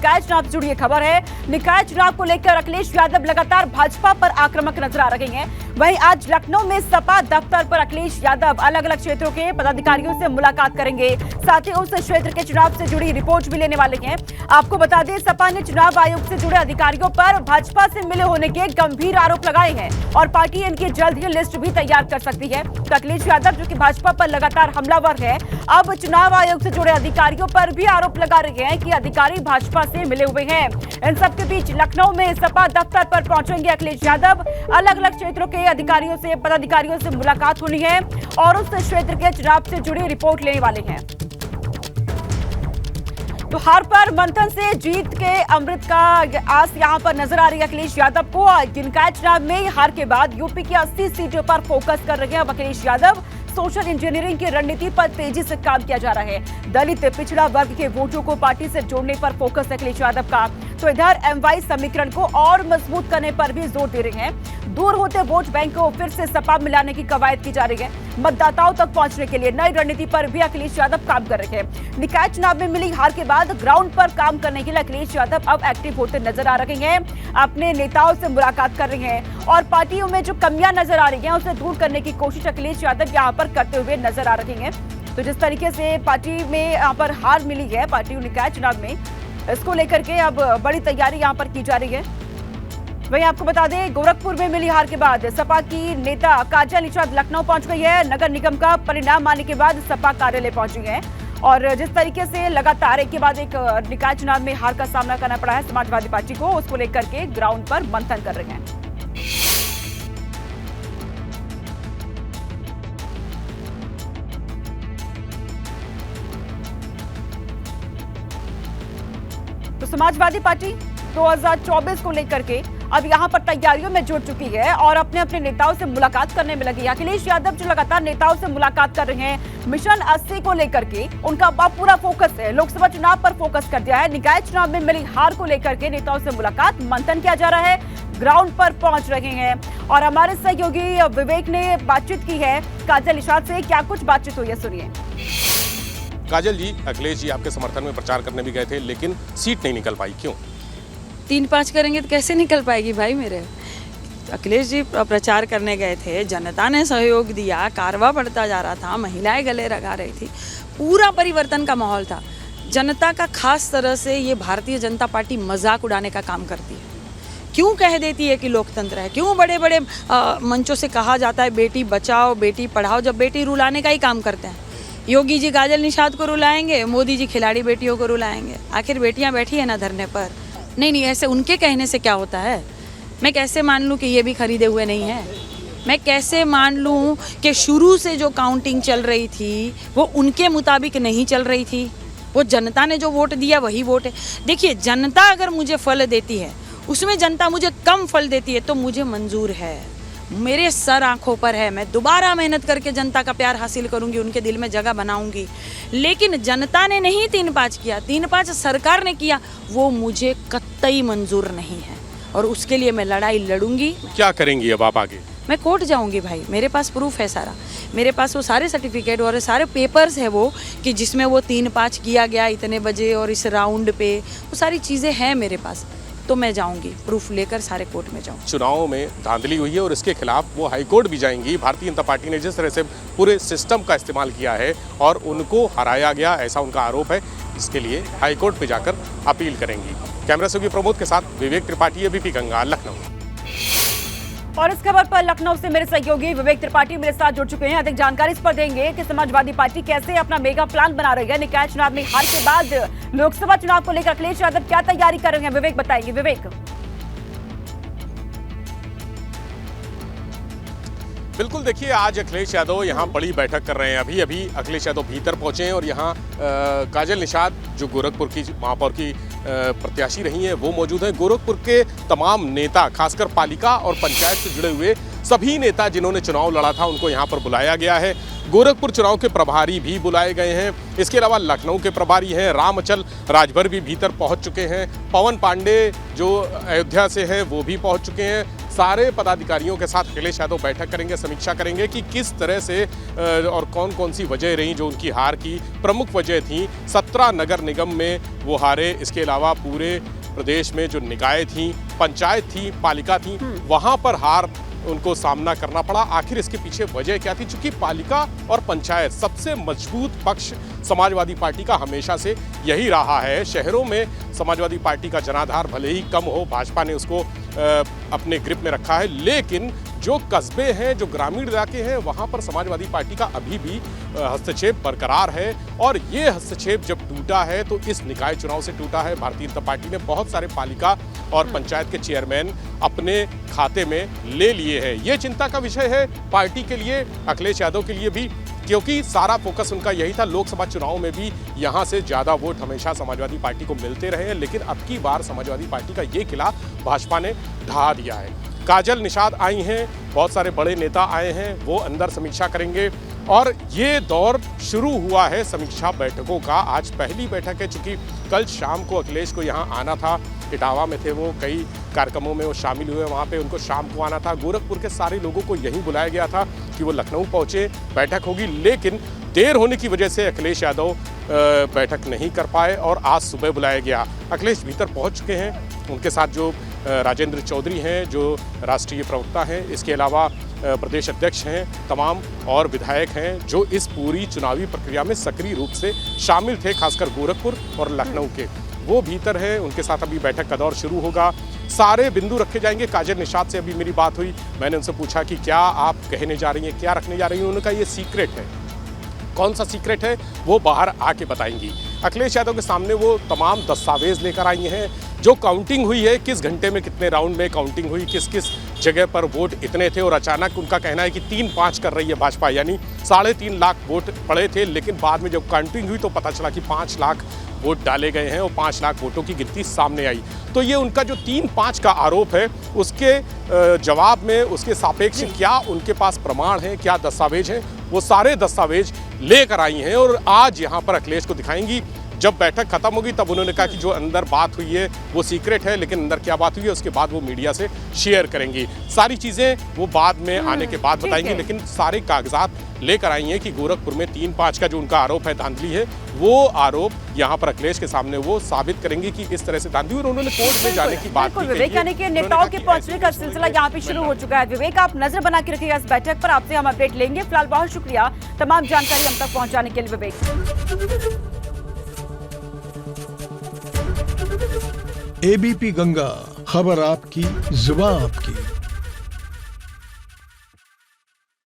निकाय चुनाव से जुड़ी ये खबर है। निकाय चुनाव को लेकर अखिलेश यादव लगातार भाजपा पर आक्रामक नजर आ रहे हैं। वहीं आज लखनऊ में सपा दफ्तर पर अखिलेश यादव अलग अलग क्षेत्रों के पदाधिकारियों से मुलाकात करेंगे, साथ ही उस क्षेत्र के चुनाव से जुड़ी रिपोर्ट भी लेने वाले हैं। आपको बता दें, सपा ने चुनाव आयोग से जुड़े अधिकारियों पर भाजपा से मिले होने के गंभीर आरोप लगाए हैं और पार्टी इनकी जल्द ही लिस्ट भी तैयार कर सकती है। तो अखिलेश यादव, जो कि भाजपा पर लगातार हमलावर है, अब चुनाव आयोग से जुड़े अधिकारियों पर भी आरोप लगा रहे हैं कि अधिकारी भाजपा से मिले हुए हैं। इन सबके बीच लखनऊ में सपा दफ्तर पर पहुंचेंगे अखिलेश यादव। अलग अलग क्षेत्रों के अधिकारियों से, पदाधिकारियों से मुलाकात होनी है और उस क्षेत्र के चुनाव से जुड़ी रिपोर्ट लेने वाले हैं। तो हार पर मंथन से जीत के अमृत का आस यहां पर नजर आ रही है अखिलेश यादव को। निकाय चुनाव में हार के बाद यूपी की 80 सीटों पर फोकस कर रहे हैं अब अखिलेश यादव। सोशल इंजीनियरिंग की रणनीति पर तेजी से काम किया जा रहा है। दलित पिछड़ा वर्ग के वोटों को पार्टी से जोड़ने पर फोकस है अखिलेश यादव का। तो इधर एमवाई समीकरण को और मजबूत करने पर भी जोर दे रहे हैं। दूर होते वोट बैंक को फिर से सपा मिलाने की कवायद की जा रही है। मतदाताओं तक पहुंचने के लिए नई रणनीति पर भी अखिलेश यादव काम कर रहे हैं। निकाय चुनाव में मिली हार के बाद ग्राउंड पर काम करने के लिए अखिलेश यादव अब एक्टिव होते नजर आ रहे हैं। अपने नेताओं से मुलाकात कर रहे हैं और पार्टियों में जो कमियां नजर आ रही हैं उसे दूर करने की कोशिश अखिलेश यादव यहाँ पर करते हुए नजर आ रहे हैं। तो जिस तरीके से पार्टी में यहाँ पर हार मिली है, पार्टी निकाय चुनाव में, इसको लेकर के अब बड़ी तैयारी यहाँ पर की जा रही है। वहीं आपको बता दें, गोरखपुर में मिली हार के बाद सपा की नेता काजल निषाद लखनऊ पहुंच गई है। नगर निगम का परिणाम आने के बाद सपा कार्यालय पहुंची है और जिस तरीके से लगातार एक के बाद एक निकाय चुनाव में हार का सामना करना पड़ा है समाजवादी पार्टी को, उसको लेकर के ग्राउंड पर मंथन कर रहे हैं। तो समाजवादी पार्टी 2024 को लेकर के अब यहां पर तैयारियों में जुट चुकी है और अपने अपने नेताओं से मुलाकात करने में लगी है। अखिलेश यादव जो लगातार नेताओं से मुलाकात कर रहे हैं, मिशन 80 को लेकर के उनका पूरा फोकस है, लोकसभा चुनाव पर फोकस कर दिया है। निकाय चुनाव में मिली हार को लेकर के नेताओं से मुलाकात, मंथन किया जा रहा है, ग्राउंड पर पहुंच रहे हैं। और हमारे सहयोगी विवेक ने बातचीत की है काजल निषाद से। क्या कुछ बातचीत हुई है, सुनिए। काजल जी, अखिलेश जी आपके समर्थन में प्रचार करने भी गए थे लेकिन सीट नहीं निकल पाई, क्यों? 3-5 करेंगे तो कैसे निकल पाएगी भाई मेरे। अखिलेश जी प्रचार करने गए थे, जनता ने सहयोग दिया, कारवा बढ़ता जा रहा था, महिलाएं गले लगा रही थी, पूरा परिवर्तन का माहौल था। जनता का खास तरह से ये भारतीय जनता पार्टी मजाक उड़ाने का काम करती है। क्यों कह देती है कि लोकतंत्र है? क्यों बड़े बड़े मंचों से कहा जाता है बेटी बचाओ बेटी पढ़ाओ, जब बेटी रुलाने का ही काम करते हैं। योगी जी काजल निषाद को रुलाएंगे, मोदी जी खिलाड़ी बेटियों को रुलाएंगे। आखिर बेटियां बैठी है ना धरने पर। नहीं, ऐसे उनके कहने से क्या होता है? मैं कैसे मान लूं कि ये भी खरीदे हुए नहीं है? मैं कैसे मान लूं कि शुरू से जो काउंटिंग चल रही थी वो उनके मुताबिक नहीं चल रही थी? वो जनता ने जो वोट दिया वही वोट है। देखिए, जनता अगर मुझे फल देती है, उसमें जनता मुझे कम फल देती है तो मुझे मंजूर है, मेरे सर आंखों पर है। मैं दोबारा मेहनत करके जनता का प्यार हासिल करूंगी, उनके दिल में जगह बनाऊंगी। लेकिन जनता ने नहीं 3-5 किया, 3-5 सरकार ने किया, वो मुझे कतई मंजूर नहीं है और उसके लिए मैं लड़ाई लड़ूंगी। क्या करेंगी अब आप आगे? मैं कोर्ट जाऊंगी भाई, मेरे पास प्रूफ है सारा, मेरे पास वो सारे सर्टिफिकेट और सारे पेपर्स है वो कि जिसमें वो 3-5 किया गया इतने बजे और इस राउंड पे, वो सारी चीज़ें हैं मेरे पास। तो मैं जाऊंगी, प्रूफ लेकर सारे कोर्ट में जाऊंगी। चुनाव में धांधली हुई है और इसके खिलाफ वो हाईकोर्ट भी जाएंगी। भारतीय जनता पार्टी ने जिस तरह से पूरे सिस्टम का इस्तेमाल किया है और उनको हराया गया, ऐसा उनका आरोप है, इसके लिए हाईकोर्ट पे जाकर अपील करेंगी। कैमरा सहयोगी प्रमोद के साथ विवेक त्रिपाठी, एबीपी गंगा, लखनऊ। और इस खबर पर लखनऊ से मेरे सहयोगी विवेक त्रिपाठी मेरे साथ जुड़ चुके हैं। अधिक जानकारी इस पर देंगे कि समाजवादी पार्टी कैसे अपना मेगा प्लान बना रही है। निकाय चुनाव में हार के बाद लोकसभा चुनाव को लेकर अखिलेश यादव क्या तैयारी कर रहे हैं, विवेक बताएंगे। विवेक। बिल्कुल, देखिए, आज अखिलेश यादव यहाँ बड़ी बैठक कर रहे हैं। अभी अखिलेश यादव भीतर पहुंचे हैं और यहाँ काजल निषाद जो गोरखपुर की महापौर की प्रत्याशी रही हैं वो मौजूद हैं। गोरखपुर के तमाम नेता, खासकर पालिका और पंचायत से जुड़े हुए सभी नेता जिन्होंने चुनाव लड़ा था उनको यहाँ पर बुलाया गया है। गोरखपुर चुनाव के प्रभारी भी बुलाए गए हैं। इसके अलावा लखनऊ के प्रभारी हैं रामअचल राजभर भी भीतर पहुँच चुके हैं। पवन पांडे जो अयोध्या से हैं वो भी पहुँच चुके हैं। सारे पदाधिकारियों के साथ अखिलेश यादव बैठक करेंगे, समीक्षा करेंगे कि किस तरह से और कौन कौन सी वजह रही जो उनकी हार की प्रमुख वजह थी। 17 नगर निगम में वो हारे, इसके अलावा पूरे प्रदेश में जो निकाय थी, पंचायत थी, पालिका थी, वहाँ पर हार उनको सामना करना पड़ा। आखिर इसके पीछे वजह क्या थी? चूंकि पालिका और पंचायत सबसे मजबूत पक्ष समाजवादी पार्टी का हमेशा से यही रहा है। शहरों में समाजवादी पार्टी का जनाधार भले ही कम हो, भाजपा ने उसको अपने ग्रिप में रखा है, लेकिन जो कस्बे हैं, जो ग्रामीण इलाके हैं, वहाँ पर समाजवादी पार्टी का अभी भी हस्तक्षेप बरकरार है। और ये हस्तक्षेप जब टूटा है तो इस निकाय चुनाव से टूटा है। भारतीय जनता पार्टी ने बहुत सारे पालिका और पंचायत के चेयरमैन अपने खाते में ले लिए हैं। ये चिंता का विषय है पार्टी के लिए, अखिलेश यादव के लिए भी, क्योंकि सारा फोकस उनका यही था। लोकसभा चुनाव में भी यहाँ से ज़्यादा वोट हमेशा समाजवादी पार्टी को मिलते रहे हैं, लेकिन अब की बार समाजवादी पार्टी का ये किला भाजपा ने ढहा दिया है। काजल निषाद आई हैं, बहुत सारे बड़े नेता आए हैं, वो अंदर समीक्षा करेंगे और ये दौर शुरू हुआ है समीक्षा बैठकों का। आज पहली बैठक है, चूँकि कल शाम को अखिलेश को यहाँ आना था, इटावा में थे वो, कई कार्यक्रमों में वो शामिल हुए, वहाँ पे उनको शाम को आना था। गोरखपुर के सारे लोगों को यहीं बुलाया गया था कि वो लखनऊ पहुँचे, बैठक होगी, लेकिन देर होने की वजह से अखिलेश यादव बैठक नहीं कर पाए और आज सुबह बुलाया गया। अखिलेश भीतर पहुँच चुके हैं, उनके साथ जो राजेंद्र चौधरी हैं जो राष्ट्रीय प्रवक्ता हैं, इसके अलावा प्रदेश अध्यक्ष हैं, तमाम और विधायक हैं जो इस पूरी चुनावी प्रक्रिया में सक्रिय रूप से शामिल थे, खासकर गोरखपुर और लखनऊ के, वो भीतर है। उनके साथ अभी बैठक का दौर शुरू होगा, सारे बिंदु रखे जाएंगे। काजल निषाद से अभी मेरी बात हुई, मैंने उनसे पूछा कि क्या आप कहने जा रही हैं, क्या रखने जा रही हैं। उन्होंने कहा ये सीक्रेट है। कौन सा सीक्रेट है वो बाहर आके बताएंगी। अखिलेश यादव के सामने वो तमाम दस्तावेज लेकर आई हैं, जो काउंटिंग हुई है, किस घंटे में कितने राउंड में काउंटिंग हुई, किस किस जगह पर वोट इतने थे, और अचानक उनका कहना है कि 3-5 कर रही है भाजपा, यानी 3.5 लाख वोट पड़े थे, लेकिन बाद में जब काउंटिंग हुई तो पता चला कि 5 लाख वोट डाले गए हैं और 5 लाख वोटों की गिनती सामने आई। तो ये उनका जो 3-5 का आरोप है, उसके जवाब में, उसके सापेक्ष क्या उनके पास प्रमाण हैं, क्या दस्तावेज हैं, वो सारे दस्तावेज लेकर आई हैं और आज यहाँ पर अखिलेश को दिखाएंगी। जब बैठक खत्म होगी तब उन्होंने कहा कि जो अंदर बात हुई है वो सीक्रेट है, लेकिन अंदर क्या बात हुई है उसके बाद वो मीडिया से शेयर करेंगी। सारी चीज़ें वो बाद में आने के बाद बताएंगी, लेकिन सारे कागजात लेकर आई हैं कि गोरखपुर में 3-5 का जो उनका आरोप है, धांधली है, वो आरोप यहाँ पर अखिलेश के सामने वो साबित करेंगे कि इस तरह से धांधली, और उन्होंने कोर्ट में जाने की बात की। विवेक, यानी कि नेताओं के पहुंचने का सिलसिला यहाँ पे शुरू हो चुका है। विवेक, आप नजर बना के रखिएगा इस बैठक पर, आपसे हम अपडेट लेंगे। फिलहाल बहुत शुक्रिया तमाम जानकारी हम तक पहुँचाने के लिए विवेक। एबीपी गंगा, खबर आपकी, जुबान आपकी।